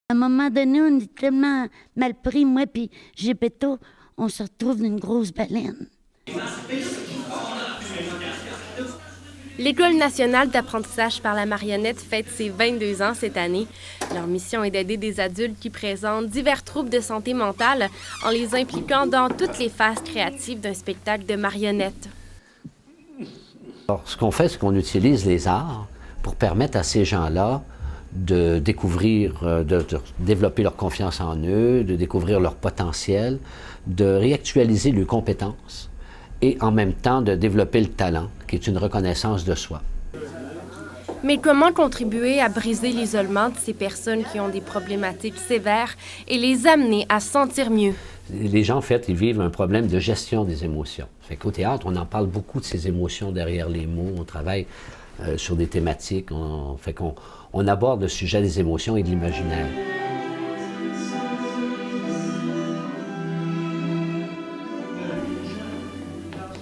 À un moment donné, on est tellement mal pris, moi puis Gepetto, on se retrouve d'une grosse baleine. L'École nationale d'apprentissage par la marionnette fête ses 22 ans cette année. Leur mission est d'aider des adultes qui présentent divers troubles de santé mentale en les impliquant dans toutes les phases créatives d'un spectacle de marionnettes. Alors, ce qu'on fait, c'est qu'on utilise les arts pour permettre à ces gens-là de découvrir, de développer leur confiance en eux, de découvrir leur potentiel, de réactualiser leurs compétences et en même temps de développer le talent, qui est une reconnaissance de soi. Mais comment contribuer à briser l'isolement de ces personnes qui ont des problématiques sévères et les amener à se sentir mieux? Les gens, en fait, ils vivent un problème de gestion des émotions. Fait qu'au théâtre, on en parle beaucoup de ces émotions derrière les mots. On travaille sur des thématiques. On aborde le sujet des émotions et de l'imaginaire.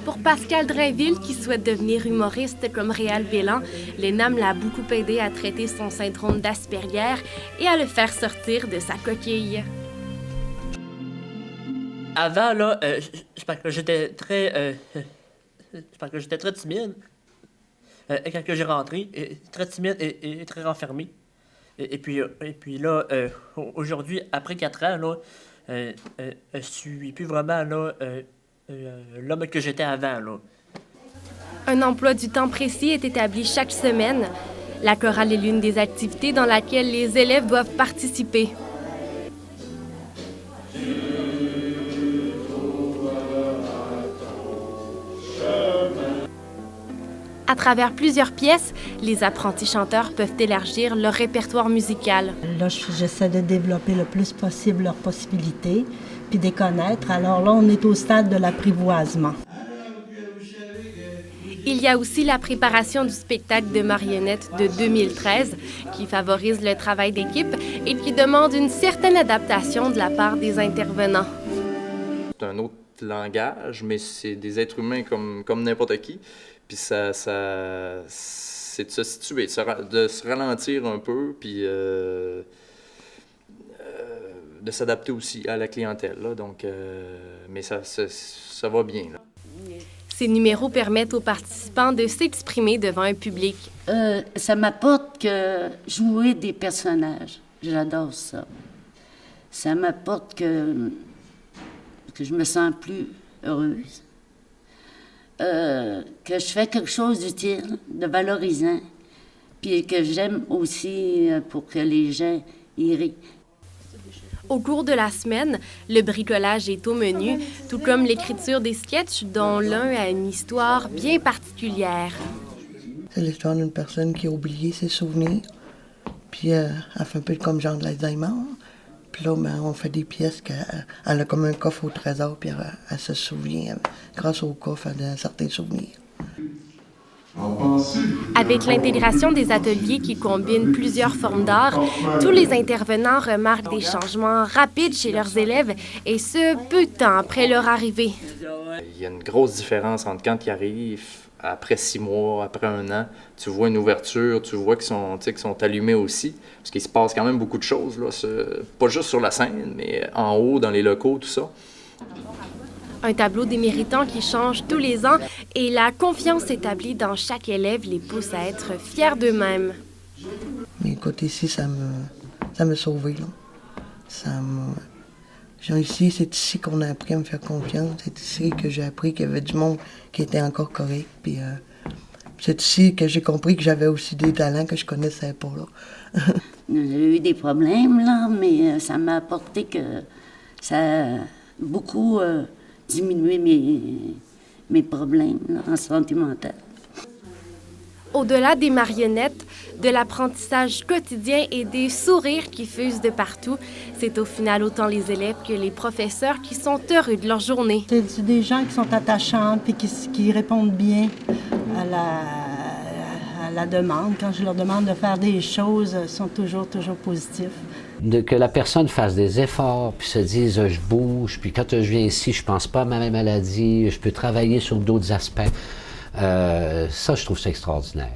Pour Pascal Drainville, qui souhaite devenir humoriste comme Réal Bélan, l'ENAM l'a beaucoup aidé à traiter son syndrome d'Asperger et à le faire sortir de sa coquille. Avant, là, je pense que j'étais très timide. Quand j'ai rentré, très timide et très renfermé. Et puis là, aujourd'hui, après 4 ans, là, je suis plus vraiment là, l'homme que j'étais avant, là. Un emploi du temps précis est établi chaque semaine. La chorale est l'une des activités dans laquelle les élèves doivent participer. À travers plusieurs pièces, les apprentis chanteurs peuvent élargir leur répertoire musical. Là, j'essaie de développer le plus possible leurs possibilités, puis de les connaître. Alors là, on est au stade de l'apprivoisement. Il y a aussi la préparation du spectacle de marionnettes de 2013 qui favorise le travail d'équipe et qui demande une certaine adaptation de la part des intervenants. C'est un autre langage, mais c'est des êtres humains comme n'importe qui. Puis c'est de se situer, de se ralentir un peu, puis de s'adapter aussi à la clientèle. Là. Donc, mais ça va bien. Là. Ces numéros permettent aux participants de s'exprimer devant un public. Ça m'apporte que jouer des personnages. J'adore ça. Ça m'apporte que je me sens plus heureuse. Que je fais quelque chose d'utile, de valorisant, puis que j'aime aussi pour que les gens y rient. Au cours de la semaine, le bricolage est au menu, tout comme l'écriture des sketchs dont l'un a une histoire bien particulière. C'est l'histoire d'une personne qui a oublié ses souvenirs, puis elle fait un peu comme genre de l'Alzheimer. Puis là, on fait des pièces qu'elle a comme un coffre au trésor, puis elle se souvient, grâce au coffre, de certains souvenirs. Avec l'intégration des ateliers qui combinent plusieurs formes d'art, tous les intervenants remarquent des changements rapides chez leurs élèves, et ce, peu de temps après leur arrivée. Il y a une grosse différence entre quand ils arrivent, après 6 mois, après 1 an, tu vois une ouverture, tu vois qu'ils sont allumés aussi, parce qu'il se passe quand même beaucoup de choses, là, pas juste sur la scène, mais en haut, dans les locaux, tout ça. Un tableau des méritants qui change tous les ans et la confiance établie dans chaque élève les pousse à être fiers d'eux-mêmes. Mais écoute, ici, ça m'a sauvé, là. Genre ici, c'est ici qu'on a appris à me faire confiance. C'est ici que j'ai appris qu'il y avait du monde qui était encore correct. Puis c'est ici que j'ai compris que j'avais aussi des talents que je connaissais pas, là. J'ai eu des problèmes, là, mais ça m'a apporté que ça a beaucoup diminué mes problèmes là, en santé mentale. Au-delà des marionnettes, de l'apprentissage quotidien et des sourires qui fusent de partout, c'est au final autant les élèves que les professeurs qui sont heureux de leur journée. C'est des gens qui sont attachants et qui répondent bien à la demande. Quand je leur demande de faire des choses, ils sont toujours positifs. Que la personne fasse des efforts, puis se dise « je bouge », puis quand je viens ici, je pense pas à ma maladie, je peux travailler sur d'autres aspects. Ça, je trouve ça extraordinaire.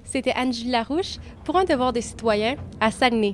C'était Angie Larouche pour Un devoir de citoyen à Saguenay.